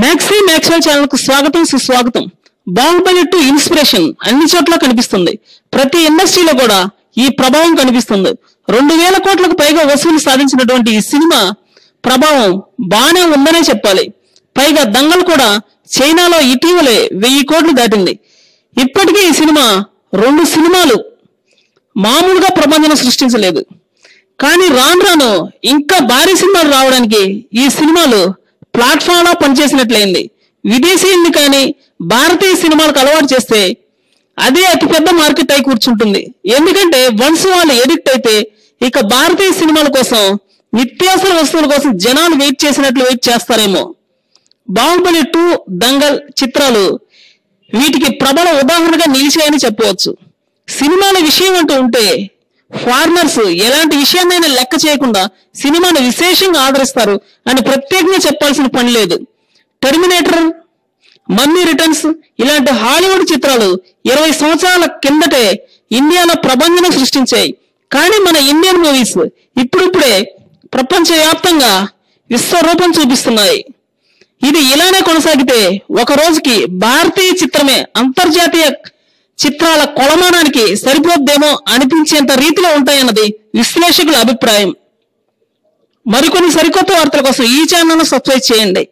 Maxi Maxwell channel కు స్వాగతం సుస్వాగతం. బాహుబలి 2 ఇన్స్పిరేషన్ అన్ని చోట్ల కనిపిస్తుంది. ప్రతి ఇండస్ట్రీలో కూడా ఈ ప్రభావం కనిపిస్తుంది. 2000 కోట్లకు పైగా వసూలు సాధించినటువంటి ఈ సినిమా ప్రభావం బానే ఉందనే చెప్పాలి. పైగా దంగల్ కూడా చైనాలో ఇటీవలే 1000 కోట్లు దాటింది. ఇప్పటికీ ఈ సినిమా 2 సినిమాలు మామూలుగా ప్రపంచం సృష్టించలేదు. కానీ రాను రాను ఇంకా భారీ సినిమాలు రావడానికి ఈ సినిమాలు ప్లాట్ఫామ్ లో పనిచేసినట్లయింది. విదేశీయుల్ని కానీ భారతీయ సినిమాలకు అలవాటు చేస్తే అదే అతిపెద్ద మార్కెట్ అయి కూర్చుంటుంది. ఎందుకంటే వన్స్ వాళ్ళు ఎడిక్ట్ అయితే ఇక భారతీయ సినిమాల కోసం, నిత్యావసర వస్తువుల కోసం జనాలు వెయిట్ చేస్తారేమో. బాహుబలి 2, దంగల్ చిత్రాలు వీటికి ప్రబల ఉదాహరణగా నిలిచాయని చెప్పవచ్చు. సినిమాల విషయం అంటూ ఉంటే ఫారినర్స్ ఎలాంటి విషయాన్నైనా లెక్క చేయకుండా సినిమాను విశేషంగా ఆదరిస్తారు అని ప్రత్యేకంగా చెప్పాల్సిన పని లేదు. టెర్మినేటర్, మమ్మీ రిటర్న్స్ ఇలాంటి హాలీవుడ్ చిత్రాలు 20 సంవత్సరాల కిందటే ఇండియాలో ప్రభంజనం సృష్టించాయి. కానీ మన ఇండియన్ మూవీస్ ఇప్పుడిప్పుడే ప్రపంచవ్యాప్తంగా విశ్వరూపం చూపిస్తున్నాయి. ఇది ఇలానే కొనసాగితే ఒక రోజుకి భారతీయ చిత్రమే అంతర్జాతీయ చిత్రాల కొలమానానికి సరిపోద్దేమో అనిపించేంత రీతిలో ఉంటాయన్నది విశ్లేషకుల అభిప్రాయం. మరికొన్ని సరికొత్త వార్తల కోసం ఈ ఛానల్ను సబ్స్క్రైబ్ చేయండి.